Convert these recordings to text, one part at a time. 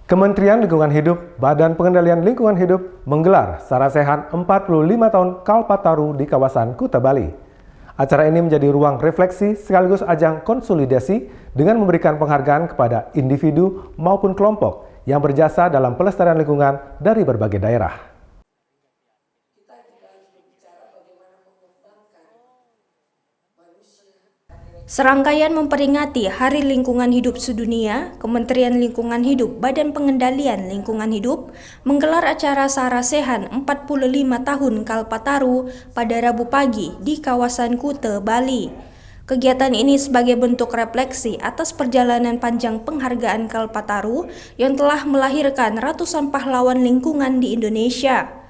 Kementerian Lingkungan Hidup, Badan Pengendalian Lingkungan Hidup menggelar Sarasehan 45 tahun Kalpataru di kawasan Kuta Bali. Acara ini menjadi ruang refleksi sekaligus ajang konsolidasi dengan memberikan penghargaan kepada individu maupun kelompok yang berjasa dalam pelestarian lingkungan dari berbagai daerah. Serangkaian memperingati Hari Lingkungan Hidup Sedunia, Kementerian Lingkungan Hidup, Badan Pengendalian Lingkungan Hidup menggelar acara Sarasehan 45 tahun Kalpataru pada Rabu pagi di kawasan Kuta, Bali. Kegiatan ini sebagai bentuk refleksi atas perjalanan panjang penghargaan Kalpataru yang telah melahirkan ratusan pahlawan lingkungan di Indonesia.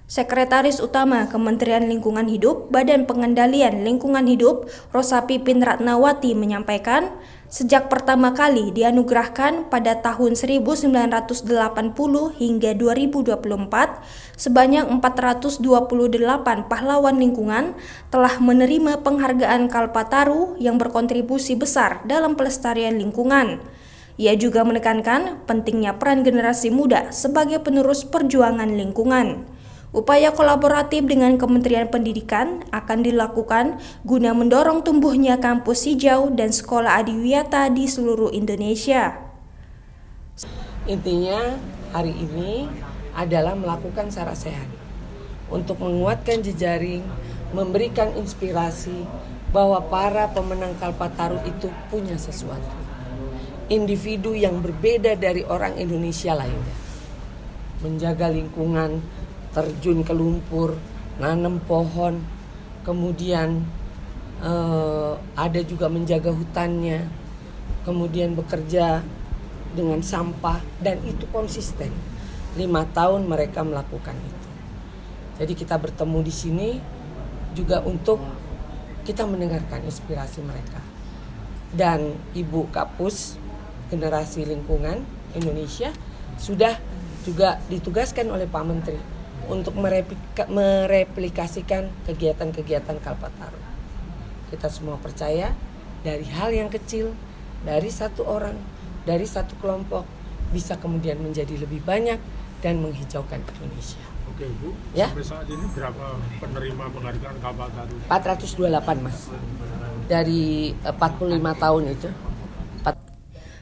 Sekretaris Utama Kementerian Lingkungan Hidup, Badan Pengendalian Lingkungan Hidup, Rosa Pipin Ratnawati menyampaikan, sejak pertama kali dianugerahkan pada tahun 1980 hingga 2024, sebanyak 428 pahlawan lingkungan telah menerima penghargaan Kalpataru yang berkontribusi besar dalam pelestarian lingkungan. Ia juga menekankan pentingnya peran generasi muda sebagai penerus perjuangan lingkungan. Upaya kolaboratif dengan Kementerian Pendidikan akan dilakukan guna mendorong tumbuhnya kampus hijau dan sekolah adiwiyata di seluruh Indonesia. Intinya hari ini adalah melakukan Sarasehan untuk menguatkan jejaring, memberikan inspirasi bahwa para pemenang Kalpataru itu punya sesuatu. Individu yang berbeda dari orang Indonesia lainnya. Menjaga lingkungan, terjun ke lumpur, nanam pohon, kemudian ada juga menjaga hutannya, kemudian bekerja dengan sampah, dan itu konsisten. 5 tahun mereka melakukan itu. Jadi kita bertemu di sini juga untuk kita mendengarkan inspirasi mereka. Dan Ibu Kapus Generasi Lingkungan Indonesia sudah juga ditugaskan oleh Pak Menteri untuk mereplikasikan kegiatan-kegiatan Kalpataru. Kita semua percaya dari hal yang kecil, dari satu orang, dari satu kelompok, bisa kemudian menjadi lebih banyak dan menghijaukan Indonesia. Oke Bu, ya? Sampai saat ini berapa penerima penghargaan Kalpataru? 428 Mas, dari 45 tahun itu.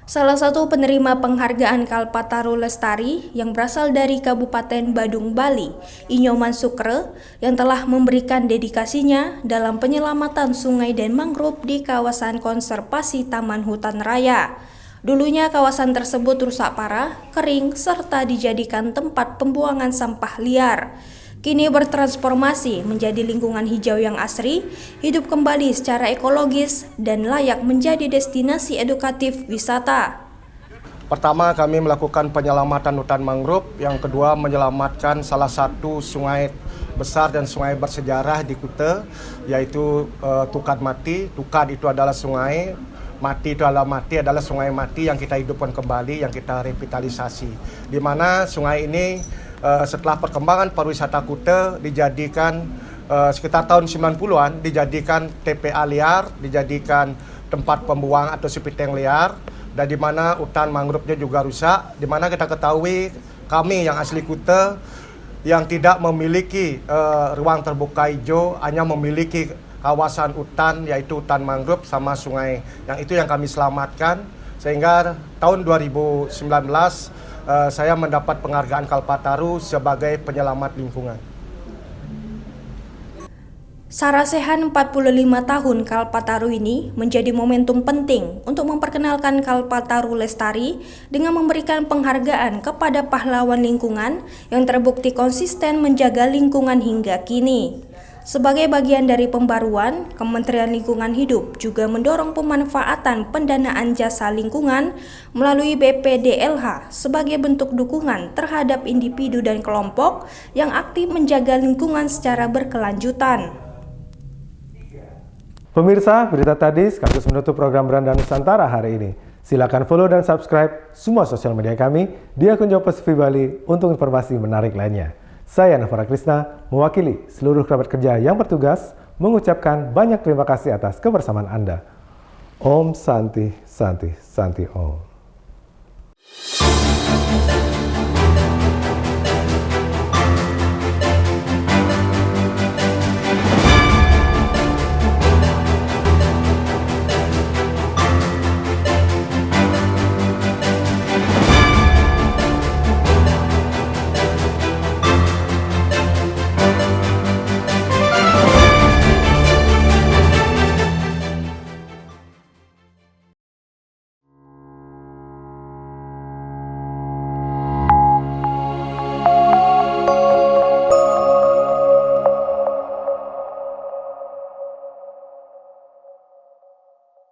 Salah satu penerima penghargaan Kalpataru Lestari yang berasal dari Kabupaten Badung, Bali, Inyoman Sukre, yang telah memberikan dedikasinya dalam penyelamatan sungai dan mangrove di kawasan konservasi Taman Hutan Raya. Dulunya kawasan tersebut rusak parah, kering, serta dijadikan tempat pembuangan sampah liar. Kini bertransformasi menjadi lingkungan hijau yang asri, hidup kembali secara ekologis, dan layak menjadi destinasi edukatif wisata. Pertama, kami melakukan penyelamatan hutan mangrove. Yang kedua, menyelamatkan salah satu sungai besar dan sungai bersejarah di Kuta, yaitu Tukad Mati. Tukad itu adalah sungai, Mati itu adalah sungai mati yang kita hidupkan kembali, yang kita revitalisasi. Di mana sungai ini setelah perkembangan pariwisata Kuta dijadikan sekitar tahun 90-an dijadikan TPA liar, dijadikan tempat pembuang atau sepiteng liar, dan di mana hutan mangrove-nya juga rusak, di mana kita ketahui kami yang asli Kuta yang tidak memiliki ruang terbuka hijau, hanya memiliki kawasan hutan yaitu hutan mangrove sama sungai, yang itu yang kami selamatkan sehingga tahun 2019 saya mendapat penghargaan Kalpataru sebagai penyelamat lingkungan. Sarasehan 45 tahun Kalpataru ini menjadi momentum penting untuk memperkenalkan Kalpataru Lestari dengan memberikan penghargaan kepada pahlawan lingkungan yang terbukti konsisten menjaga lingkungan hingga kini. Sebagai bagian dari pembaruan, Kementerian Lingkungan Hidup juga mendorong pemanfaatan pendanaan jasa lingkungan melalui BPDLH sebagai bentuk dukungan terhadap individu dan kelompok yang aktif menjaga lingkungan secara berkelanjutan. Pemirsa, berita tadi sekaligus menutup program Beranda Nusantara hari ini. Silakan follow dan subscribe semua sosial media kami di akun Jopas TV Bali untuk informasi menarik lainnya. Saya Navara Krisna, mewakili seluruh kerabat kerja yang bertugas, mengucapkan banyak terima kasih atas kebersamaan Anda. Om Santi Santi Santi Om.